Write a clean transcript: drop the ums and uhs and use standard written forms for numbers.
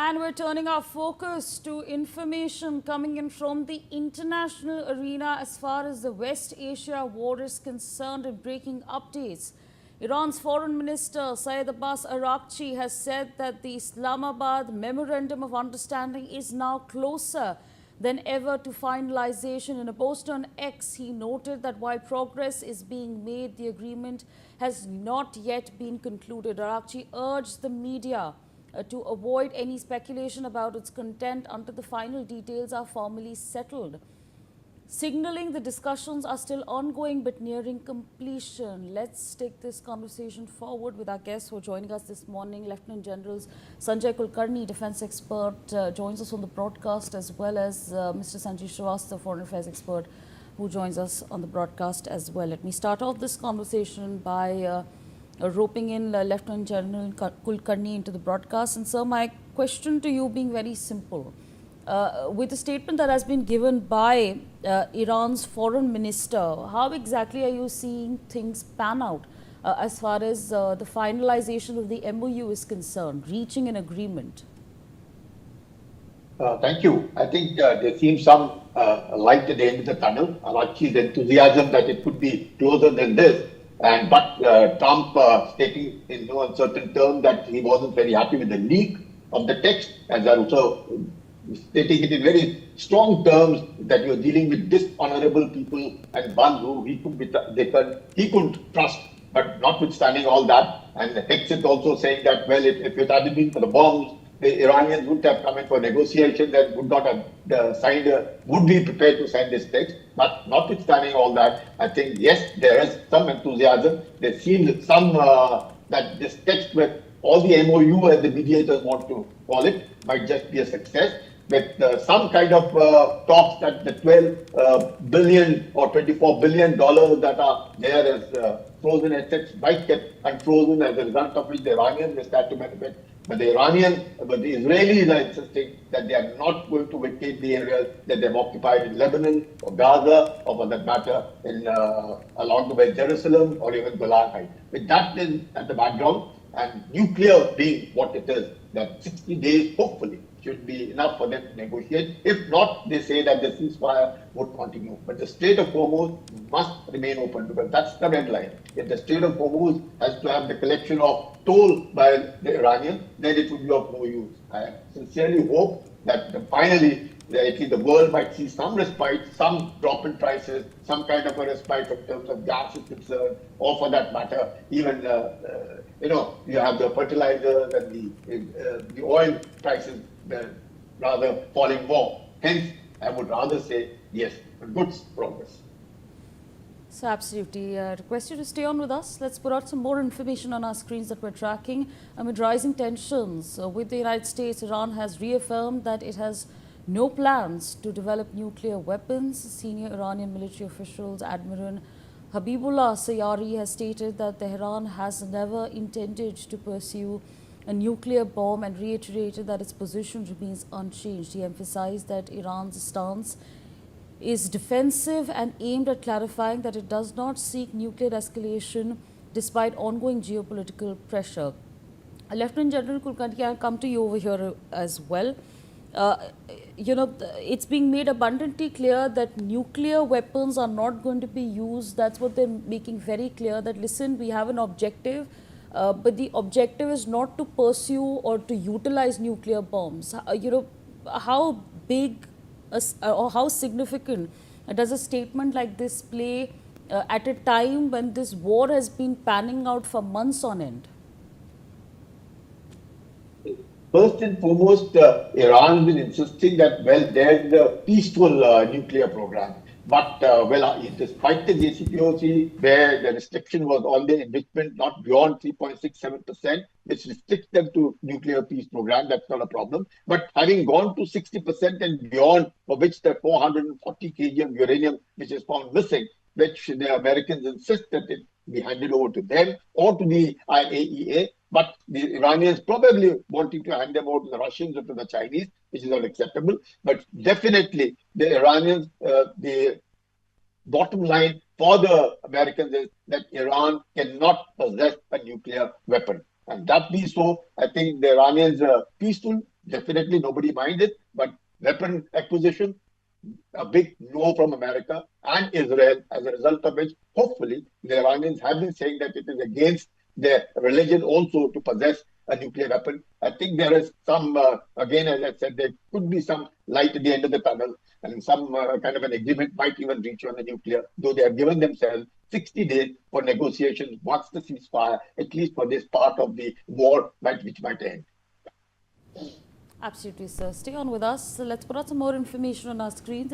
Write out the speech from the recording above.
And we're turning our focus to information coming in from the international arena as far as the West Asia war is concerned. And breaking updates, Iran's foreign minister Syed Abbas Araghchi has said that the Islamabad Memorandum of Understanding is now closer than ever to finalization. In a post on X, he noted that while progress is being made, the agreement has not yet been concluded. Araghchi urged the media to avoid any speculation about its content until the final details are formally settled, signaling the discussions are still ongoing but nearing completion. Let's take this conversation forward with our guests who are joining us this morning. Lieutenant Generals Sanjay Kulkarni, defense expert, joins us on the broadcast, as well as Mr. Sanjeev Srivastava, foreign affairs expert, who joins us on the broadcast as well. Let me start off this conversation by roping in Lieutenant General Kulkarni into the broadcast. And sir, my question to you being very simple. With the statement that has been given by Iran's foreign minister, how exactly are you seeing things pan out as far as the finalization of the MOU is concerned, reaching an agreement? Thank you. I think there seems some light at the end of the tunnel. Araghchi's enthusiasm that it could be closer than this. But Trump stating in no uncertain terms that he wasn't very happy with the leak of the text, as also stating it in very strong terms that you're dealing with dishonorable people and one who he couldn't trust. But notwithstanding all that, and Hexit also saying that, well, if it hadn't been for the bombs, the Iranians wouldn't have come in for negotiations and would not have would be prepared to sign this text. But notwithstanding all that, I think, yes, there is some enthusiasm. There seems some that this text with all the MOU, as the mediators want to call it, might just be a success. With some kind of talks that the 12 billion or $24 billion that are there as frozen assets might get unfrozen, as a result of which the Iranians may start to benefit. But the Israelis are insisting that they are not going to vacate the areas that they've occupied in Lebanon or Gaza, or for that matter, in along the way Jerusalem or even Golan Heights. With that at the background, and nuclear being what it is, that 60 days hopefully should be enough for them to negotiate. If not, they say that the ceasefire would continue. But the Strait of Hormuz must remain open, because that's the red line. If the Strait of Hormuz has to have the collection of toll by the Iranians, then it would be of no use. I sincerely hope that finally at least the world might see some respite, some drop in prices, some kind of a respite in terms of gas is concerned, or for that matter, even you have the fertilizers and the oil prices rather falling more. Hence, I would rather say yes, good progress. So absolutely. Request you to stay on with us. Let's put out some more information on our screens that we're tracking. Amid rising tensions with the United States, Iran has reaffirmed that it has no plans to develop nuclear weapons. Senior Iranian military officials, Admiral Habibullah Sayari, has stated that Tehran has never intended to pursue a nuclear bomb and reiterated that its position remains unchanged. He emphasized that Iran's stance is defensive and aimed at clarifying that it does not seek nuclear escalation despite ongoing geopolitical pressure. Lieutenant General Kulkarni, I'll come to you over here as well. It's being made abundantly clear that nuclear weapons are not going to be used. That's what they're making very clear, that listen, we have an objective, but the objective is not to pursue or to utilize nuclear bombs. How big or how significant does a statement like this play at a time when this war has been panning out for months on end? First and foremost, Iran has been insisting that, well, there's the peaceful nuclear program. But, despite the JCPOC, where the restriction was on the enrichment not beyond 3.67%, which restricts them to nuclear peace program, that's not a problem. But having gone to 60% and beyond, for which the 440 kg of uranium, which is found missing, which the Americans insist that it be handed over to them or to the IAEA, but the Iranians probably wanting to hand them over to the Russians or to the Chinese, which is unacceptable. But definitely the Iranians, the bottom line for the Americans is that Iran cannot possess a nuclear weapon. And that being so, I think the Iranians are peaceful. definitely nobody minds it, but weapon acquisition, a big no from America and Israel, as a result of which, hopefully, the Iranians have been saying that it is against their religion also to possess a nuclear weapon. I think there is some, again, as I said, there could be some light at the end of the tunnel, and some kind of an agreement might even reach on the nuclear, though they have given themselves 60 days for negotiations once the ceasefire, at least for this part of the war, which might end. Absolutely, sir. Stay on with us. So let's put out some more information on our screen.